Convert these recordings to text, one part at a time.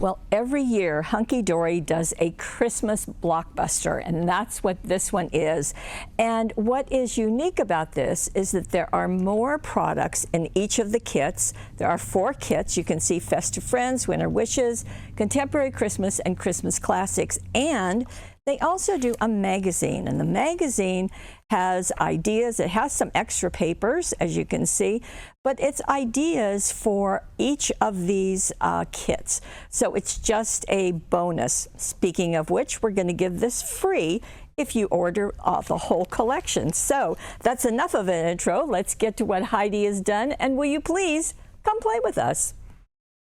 Well, every year, Hunkydory does a Christmas blockbuster, and that's what this one is. And what is unique about this is that there are more products in each of the kits. There are 4 kits. You can see Festive Friends, Winter Wishes, Contemporary Christmas, and Christmas Classics. And they also do a magazine, and the magazine has ideas. It has some extra papers, as you can see, but it's ideas for each of these kits. So it's just a bonus. Speaking of which, we're going to give this free if you order the whole collection. So that's enough of an intro. Let's get to what Heidi has done, and will you please come play with us?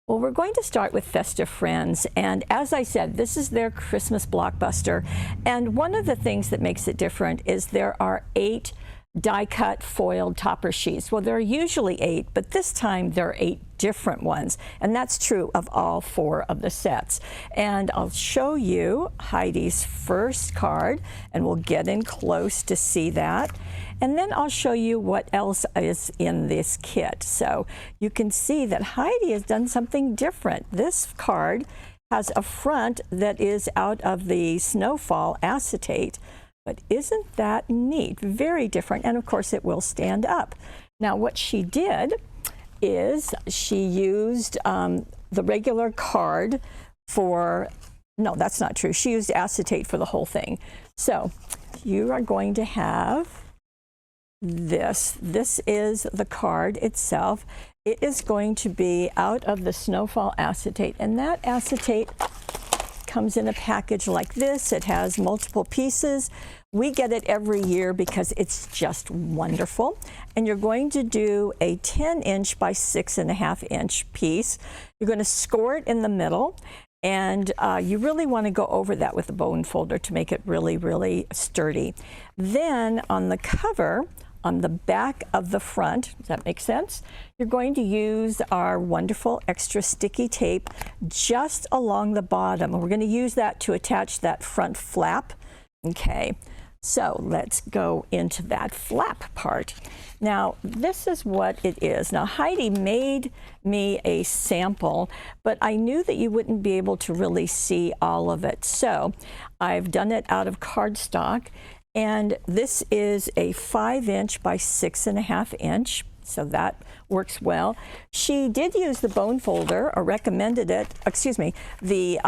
Well, we're going to start with Festive Friends, and as I said, this is their Christmas blockbuster, and one of the things that makes it different is there are 8 die-cut foiled topper sheets. Well, there are usually 8, but this time there are 8 different ones, and that's true of all 4 of the sets. And I'll show you Heidi's first card, and we'll get in close to see that. And then I'll show you what else is in this kit. So you can see that Heidi has done something different. This card has a front that is out of the snowfall acetate. But isn't that neat? Very different. And of course it will stand up. Now what she did is she used the regular card for, no, that's not true. She used acetate for the whole thing. So you are going to have this. This is the card itself. It is going to be out of the snowfall acetate, and that acetate comes in a package like this. It has multiple pieces. We get it every year because it's just wonderful. And you're going to do a 10-inch by 6.5-inch piece. You're going to score it in the middle, and you really want to go over that with a bone folder to make it really, really sturdy. Then on the cover, on the back of the front, does that make sense? You're going to use our wonderful extra sticky tape just along the bottom. And we're going to use that to attach that front flap. Okay, so let's go into that flap part. Now, this is what it is. Now, Heidi made me a sample, but I knew that you wouldn't be able to really see all of it. So I've done it out of cardstock. And this is a 5-inch by 6.5-inch, so that works well. She did use the bone folder, or recommended it, excuse me, the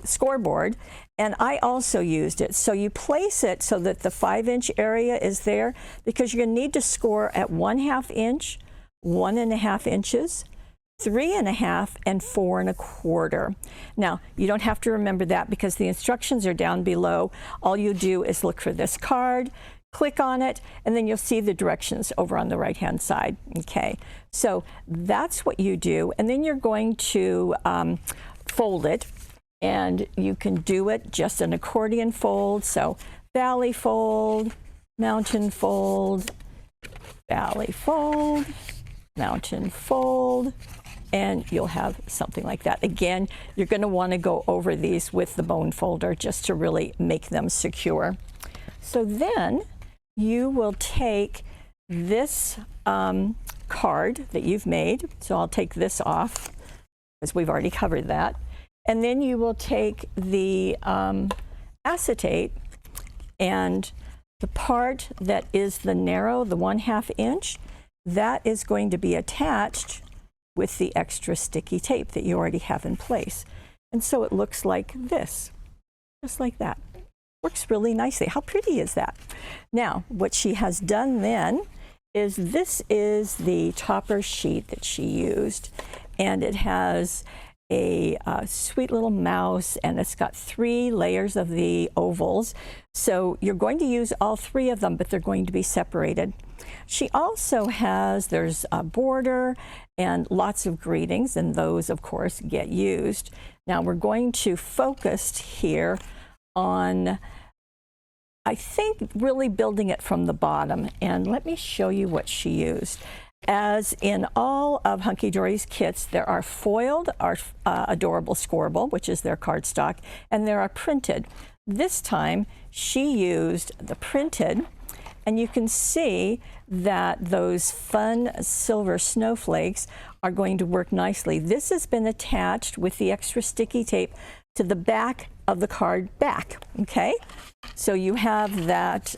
scoreboard, and I also used it. So you place it so that the 5-inch area is there, because you're going to need to score at 1/2 inch, 1.5 inches, 3.5, and 4.25. Now, you don't have to remember that because the instructions are down below. All you do is look for this card, click on it, and then you'll see the directions over on the right-hand side. Okay, so that's what you do, and then you're going to fold it, and you can do it just an accordion fold. So valley fold, mountain fold, valley fold, mountain fold, and you'll have something like that. Again, you're going to want to go over these with the bone folder just to really make them secure. So then you will take this card that you've made. So I'll take this off because we've already covered that. And then you will take the acetate, and the part that is the narrow, the 1/2 inch, that is going to be attached with the extra sticky tape that you already have in place. And so it looks like this, just like that. Works really nicely. How pretty is that? Now, what she has done then is this is the topper sheet that she used, and it has a sweet little mouse, and it's got 3 layers of the ovals. So you're going to use all 3 of them, but they're going to be separated. She also has, there's a border and lots of greetings, and those of course get used. Now we're going to focus here on, I think, really building it from the bottom, and let me show you what she used. As in all of Hunkydory's kits, there are foiled, our adorable scoreable, which is their cardstock, and there are printed. This time she used the printed, and you can see that those fun silver snowflakes are going to work nicely. This has been attached with the extra sticky tape to the back of the card back, okay? So you have that,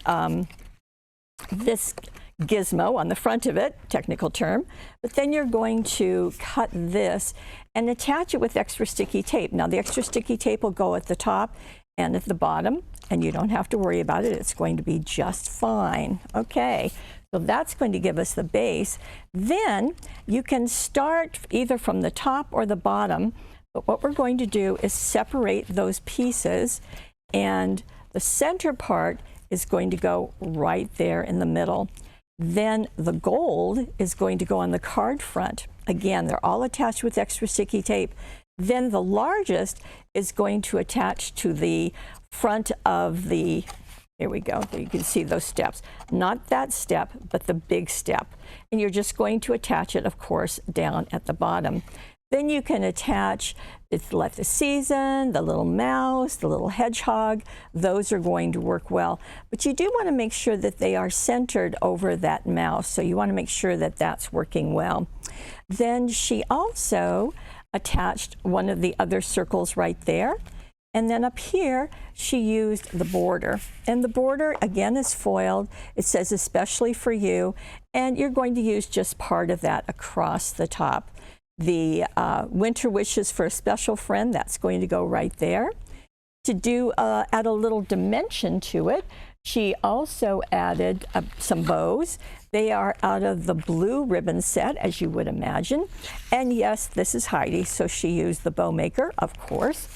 this gizmo on the front of it, technical term, but then you're going to cut this and attach it with extra sticky tape. Now the extra sticky tape will go at the top and at the bottom, and you don't have to worry about it. It's going to be just fine. Okay, so that's going to give us the base. Then you can start either from the top or the bottom, but what we're going to do is separate those pieces, and the center part is going to go right there in the middle. Then the gold is going to go on the card front. Again, they're all attached with extra sticky tape. Then the largest is going to attach to the front of the, here we go, you can see those steps. Not that step, but the big step. And you're just going to attach it, of course, down at the bottom. Then you can attach, let the season, the little mouse, the little hedgehog, those are going to work well. But you do want to make sure that they are centered over that mouse. So you want to make sure that that's working well. Then she also attached one of the other circles right there. And then up here, she used the border. And the border, again, is foiled. It says especially for you. And you're going to use just part of that across the top. The winter wishes for a special friend, that's going to go right there. To add a little dimension to it, she also added some bows. They are out of the blue ribbon set, as you would imagine. And yes, this is Heidi, so she used the bow maker, of course.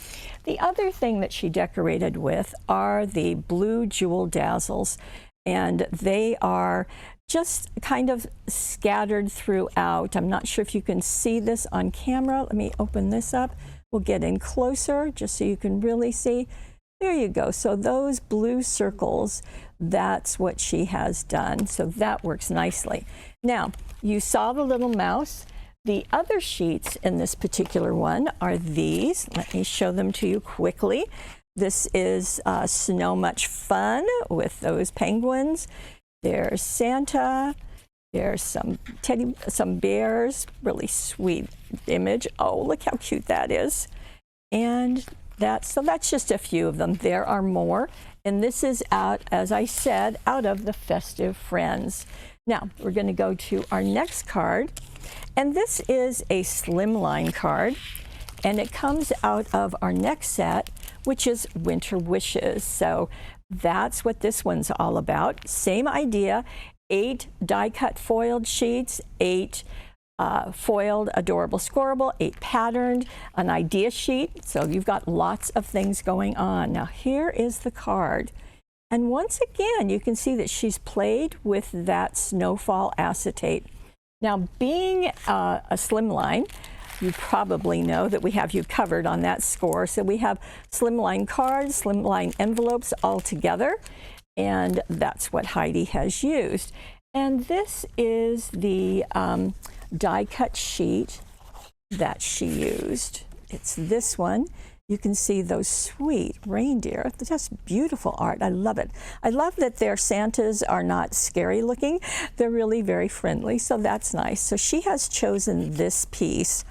The other thing that she decorated with are the blue jewel dazzles, and they are just kind of scattered throughout. I'm not sure if you can see this on camera. Let me open this up. We'll get in closer just so you can really see. There you go. So those blue circles, that's what she has done. So that works nicely. Now, you saw the little mouse. The other sheets in this particular one are these. Let me show them to you quickly. This is Snow Much Fun with those penguins. There's Santa. There's some bears. Really sweet image. Oh, look how cute that is. And so that's just a few of them. There are more. And this is out, as I said, out of the Festive Friends. Now, we're going to go to our next card. And this is a slimline card. And it comes out of our next set, which is Winter Wishes. So that's what this one's all about. Same idea, 8 die-cut foiled sheets, 8 foiled adorable scoreable, 8 patterned, an idea sheet. So you've got lots of things going on. Now here is the card. And once again, you can see that she's played with that snowfall acetate. Now, being a slimline, you probably know that we have you covered on that score. So we have slimline cards, slimline envelopes all together, and that's what Heidi has used. And this is the die-cut sheet that she used. It's this one. You can see those sweet reindeer. That's beautiful art. I love it. I love that their Santas are not scary looking. They're really very friendly, so that's nice. So she has chosen this piece.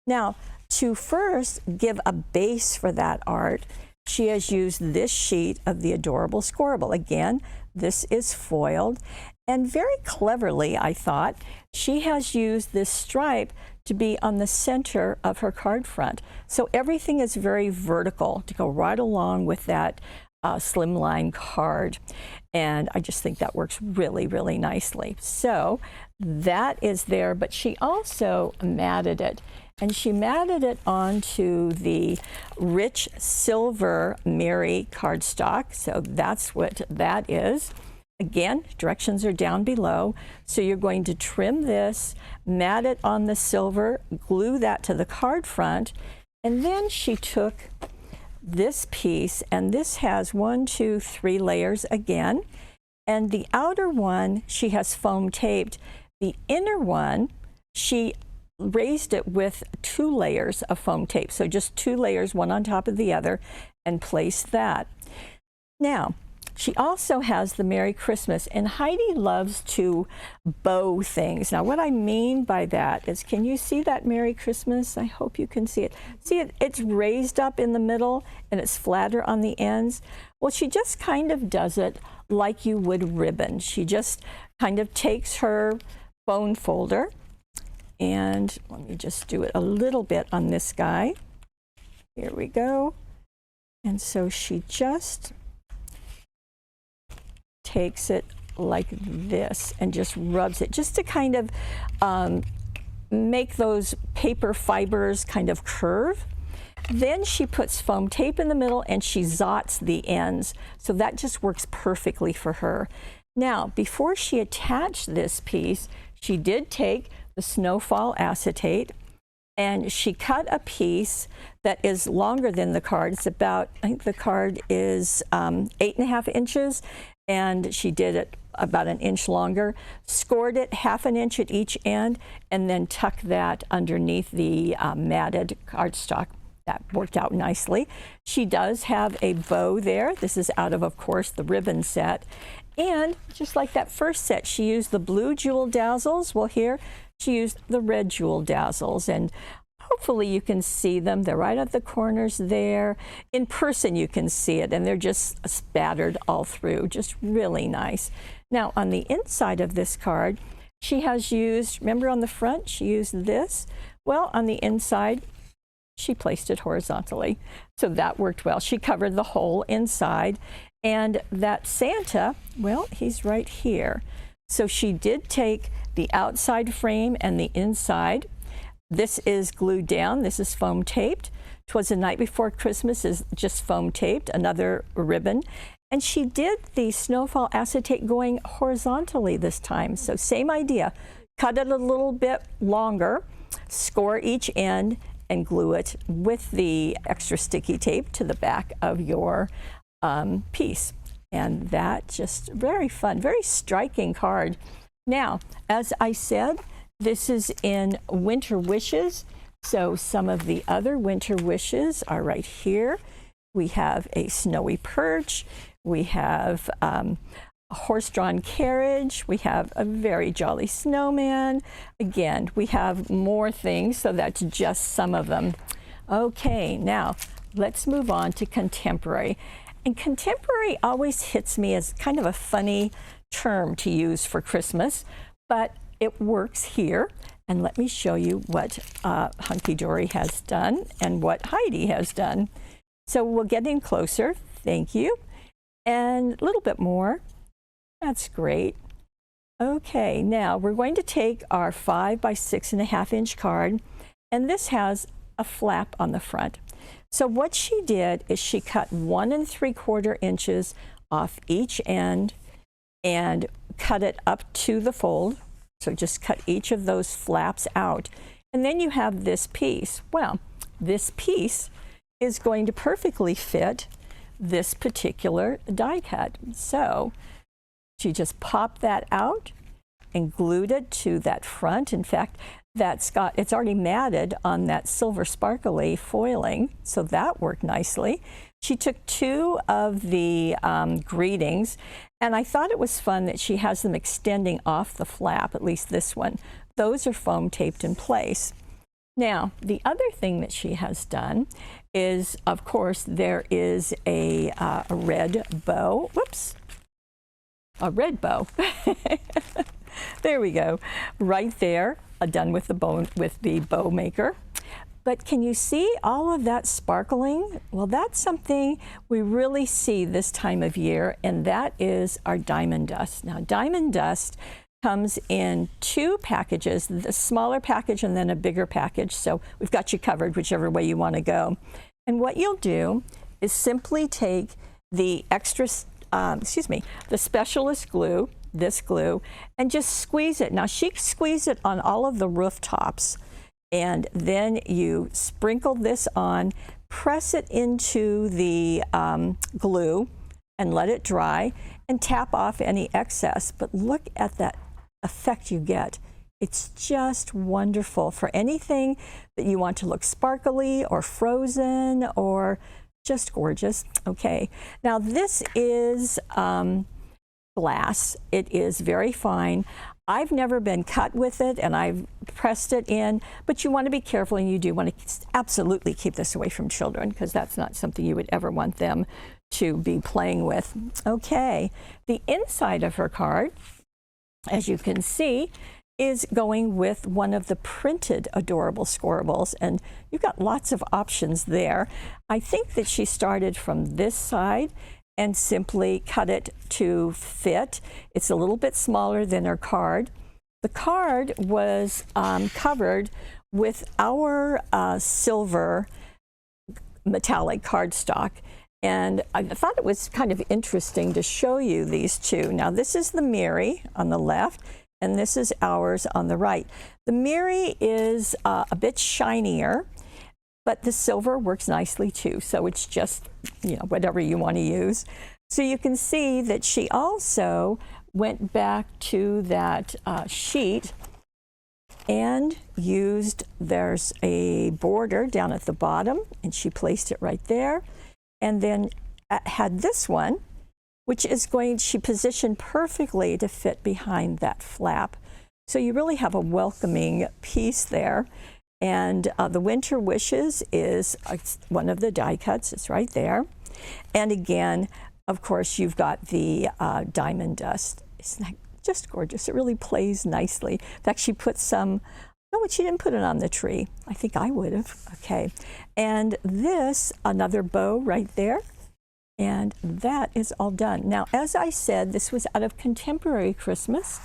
Now, to first give a base for that art, she has used this sheet of the adorable scoreable. Again, this is foiled. And very cleverly, I thought, she has used this stripe to be on the center of her card front. So everything is very vertical to go right along with that slimline card. And I just think that works really, really nicely. So that is there, but she also matted it. And she matted it onto the rich silver Mary cardstock. So that's what that is. Again, directions are down below. So you're going to trim this, mat it on the silver, glue that to the card front, and then she took this piece, and this has 1, 2, 3 layers again, and the outer one she has foam taped. The inner one, she raised it with 2 layers of foam tape, so just 2 layers, one on top of the other, and placed that. Now, She also has the Merry Christmas, and Heidi loves to bow things. Now, what I mean by that is, can you see that Merry Christmas? I hope you can see it. See it? It's raised up in the middle and it's flatter on the ends. Well, she just kind of does it like you would ribbon. She just kind of takes her bone folder, and let me just do it a little bit on this guy. Here we go. And so she just takes it like this and just rubs it just to kind of make those paper fibers kind of curve. Then she puts foam tape in the middle and she zots the ends. So that just works perfectly for her. Now, before she attached this piece, she did take the snowfall acetate and she cut a piece that is longer than the card. It's about, I think the card is 8.5 inches, and she did it about an inch longer, scored it 1/2 inch at each end, and then tucked that underneath the matted cardstock. That worked out nicely. She does have a bow there. This is out of course, the ribbon set. And just like that first set, she used the blue jewel dazzles. Well, here she used the red jewel dazzles, and hopefully you can see them. They're right at the corners there. In person you can see it, and they're just spattered all through. Just really nice. Now on the inside of this card, she has used, remember on the front she used this? Well, on the inside she placed it horizontally. So that worked well. She covered the whole inside. And that Santa, well, he's right here. So she did take the outside frame and the inside. This is glued down. This is foam taped. 'Twas the Night Before Christmas is just foam taped, another ribbon. And she did the snowfall acetate going horizontally this time. So same idea. Cut it a little bit longer, score each end, and glue it with the extra sticky tape to the back of your piece. And that just very fun, very striking card. Now, as I said, this is in Winter Wishes. So some of the other Winter Wishes are right here. We have a snowy perch. We have a horse-drawn carriage. We have a very jolly snowman. Again, we have more things, so that's just some of them. Okay, now let's move on to contemporary. And contemporary always hits me as kind of a funny term to use for Christmas, but it works here. And let me show you what Hunkydory has done and what Heidi has done. So we'll get in closer. Thank you. And a little bit more. That's great. Okay, now we're going to take our 5 by 6.5 inch card, and this has a flap on the front. So what she did is she cut 1 3/4 inches off each end and cut it up to the fold. So just cut each of those flaps out. And then you have this piece. Well, this piece is going to perfectly fit this particular die cut. So she just popped that out and glued it to that front. In fact, it's already matted on that silver sparkly foiling, so that worked nicely. She took 2 of the greetings, and I thought it was fun that she has them extending off the flap, at least this one. Those are foam taped in place. Now, the other thing that she has done is, of course, there is a red bow. Whoops. A red bow. There we go. Right there, done with the bow maker. But can you see all of that sparkling? Well, that's something we really see this time of year, and that is our diamond dust. Now, diamond dust comes in 2 packages, the smaller package and then a bigger package. So we've got you covered whichever way you want to go. And what you'll do is simply take the the specialist glue, this glue, and just squeeze it. Now she squeezed it on all of the rooftops, and then you sprinkle this on, press it into the glue and let it dry and tap off any excess. But look at that effect you get. It's just wonderful for anything that you want to look sparkly or frozen or Just gorgeous. Okay, now this is glass. It is very fine. I've never been cut with it, and I've pressed it in, but you want to be careful, and you do want to absolutely keep this away from children, because that's not something you would ever want them to be playing with. Okay, the inside of her card, as you can see, is going with one of the printed adorable scorables, and you've got lots of options there. I think that she started from this side and simply cut it to fit. It's a little bit smaller than her card. The card was covered with our silver metallic cardstock, and I thought it was kind of interesting to show you these two. Now this is the Mary on the left, and this is ours on the right. The Mary is a bit shinier, but the silver works nicely too. So it's just, you know, whatever you want to use. So you can see that she also went back to that sheet and used, there's a border down at the bottom, and she placed it right there. And then had this one, which is she positioned perfectly to fit behind that flap. So you really have a welcoming piece there. And the Winter Wishes is one of the die cuts. It's right there. And again, of course, you've got the diamond dust. Isn't that just gorgeous? It really plays nicely. In fact, she put some, no, she didn't put it on the tree. I think I would have. Okay. And this, another bow right there. And that is all done. Now, as I said, this was out of Contemporary Christmas.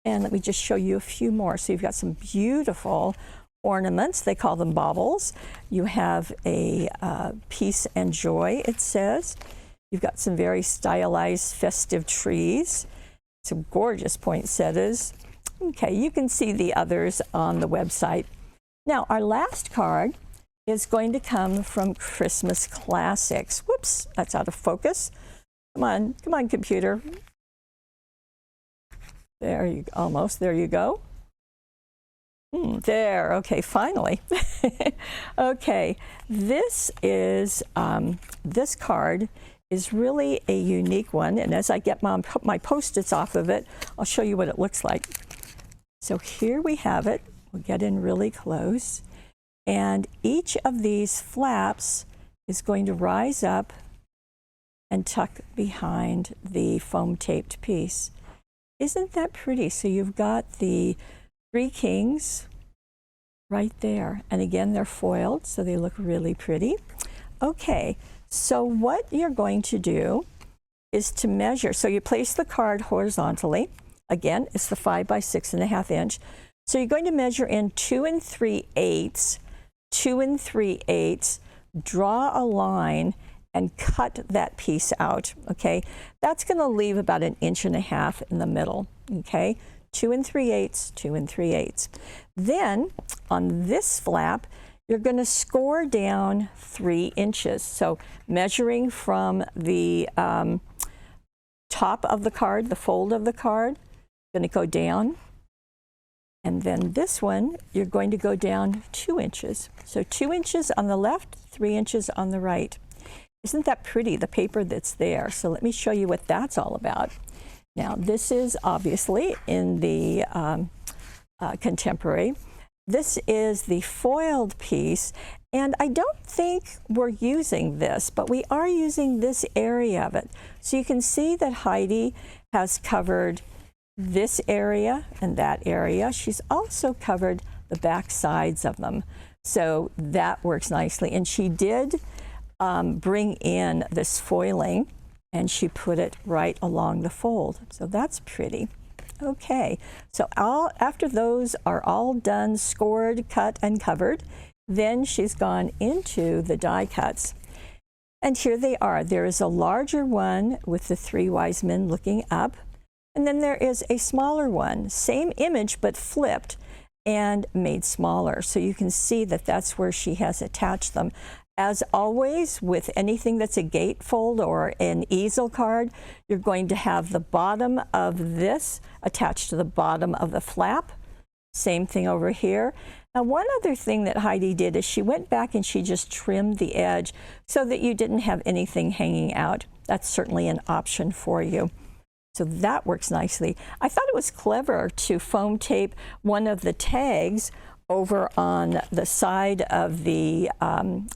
And let me just show you a few more. So you've got some beautiful ornaments. They call them baubles. You have a peace and joy, it says. You've got some very stylized festive trees. Some gorgeous poinsettias. Okay, you can see the others on the website. Now, our last card is going to come from Christmas Classics. Whoops, that's out of focus. Come on, computer. There you almost. There you go. There. Okay, finally. Okay, this is this card is really a unique one, and as I get my Post-its off of it, I'll show you what it looks like. So here we have it. We'll get in really close. And each of these flaps is going to rise up and tuck behind the foam taped piece. Isn't that pretty? So you've got the 3 kings right there. And again, they're foiled, so they look really pretty. Okay, so what you're going to do is to measure. So you place the card horizontally. Again, it's the 5 by 6.5 inch. So you're going to measure in 2 3/8, 2 3/8, draw a line and cut that piece out, okay? That's gonna leave about 1.5 inches in the middle, okay? 2 3/8, 2 3/8. Then on this flap, you're gonna score down 3 inches. So measuring from the top of the card, the fold of the card, gonna go down. And then this one, you're going to go down 2 inches. So 2 inches on the left, 3 inches on the right. Isn't that pretty, the paper that's there? So let me show you what that's all about. Now, this is obviously in the Contemporary. This is the foiled piece, and I don't think we're using this, but we are using this area of it. So you can see that Heidi has covered this area and that area. She's also covered the back sides of them. So that works nicely. And she did bring in this foiling, and she put it right along the fold. So that's pretty. Okay, so after those are all done, scored, cut, and covered, then she's gone into the die cuts. And here they are. There is a larger one with the 3 wise men looking up. And then there is a smaller one, same image but flipped and made smaller. So you can see that that's where she has attached them. As always, with anything that's a gatefold or an easel card, you're going to have the bottom of this attached to the bottom of the flap. Same thing over here. Now, one other thing that Heidi did is she went back and she just trimmed the edge so that you didn't have anything hanging out. That's certainly an option for you. So that works nicely. I thought it was clever to foam tape one of the tags over on the side of the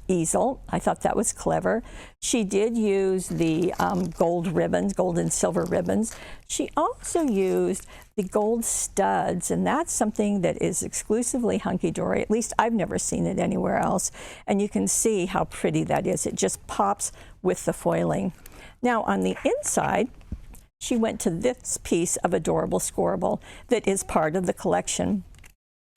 easel. I thought that was clever. She did use the gold ribbons, gold and silver ribbons. She also used the gold studs, and that's something that is exclusively Hunkydory. At least I've never seen it anywhere else. And you can see how pretty that is. It just pops with the foiling. Now on the inside, she went to this piece of adorable scoreable that is part of the collection.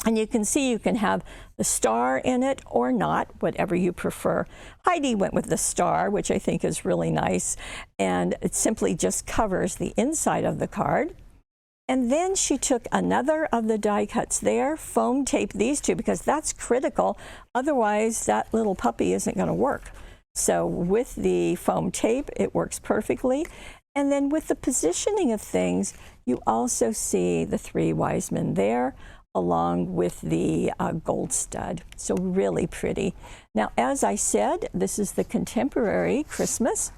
And you can see you can have the star in it or not, whatever you prefer. Heidi went with the star, which I think is really nice. And it simply just covers the inside of the card. And then she took another of the die cuts there, foam taped these two because that's critical. Otherwise, that little puppy isn't going to work. So with the foam tape, it works perfectly. And then with the positioning of things, you also see the 3 wise men there, along with the gold stud. So really pretty. Now, as I said, this is the contemporary Christmas,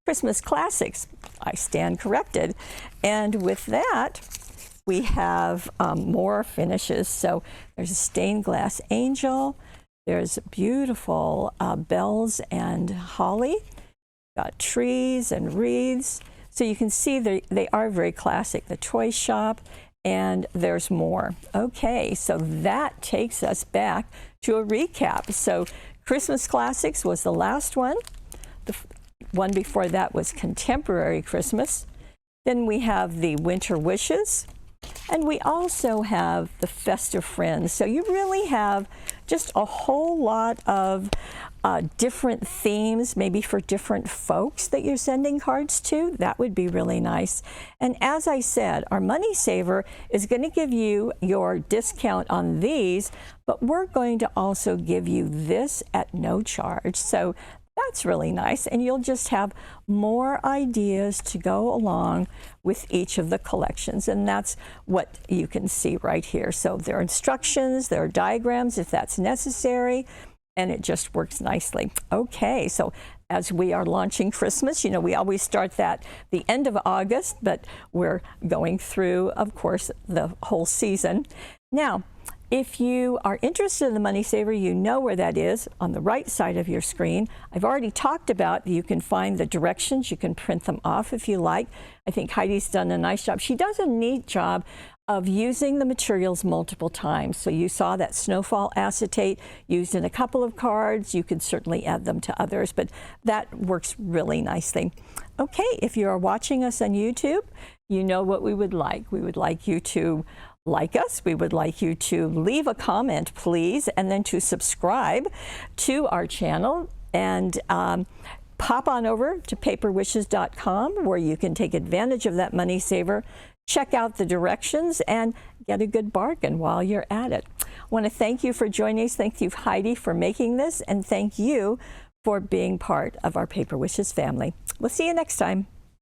Christmas classics. I stand corrected. And with that, we have more finishes. So there's a stained glass angel. There's beautiful bells and holly. Got trees and wreaths. So you can see they are very classic. The toy shop. And there's more. Okay, so that takes us back to a recap. So Christmas Classics was the last one. The one before that was Contemporary Christmas. Then we have the Winter Wishes. And we also have the Festive Friends. So you really have just a whole lot of different themes, maybe for different folks that you're sending cards to. That would be really nice. And as I said, our Money Saver is going to give you your discount on these, but we're going to also give you this at no charge. So that's really nice, and you'll just have more ideas to go along with each of the collections, and that's what you can see right here. So there are instructions, there are diagrams if that's necessary, and it just works nicely. Okay, so as we are launching Christmas, you know, we always start that the end of August, but we're going through, of course, the whole season. Now, if you are interested in the Money Saver, you know where that is on the right side of your screen. I've already talked about you can find the directions. You can print them off if you like. I think Heidi's done a nice job. She does a neat job of using the materials multiple times. So you saw that snowfall acetate used in a couple of cards. You could certainly add them to others, but that works really nicely. Okay, if you are watching us on YouTube, you know what we would like. We would like you to like us. We would like you to leave a comment, please, and then to subscribe to our channel and pop on over to paperwishes.com where you can take advantage of that Money Saver, check out the directions, and get a good bargain while you're at it. I want to thank you for joining us. Thank you, Heidi, for making this, and thank you for being part of our Paper Wishes family. We'll see you next time.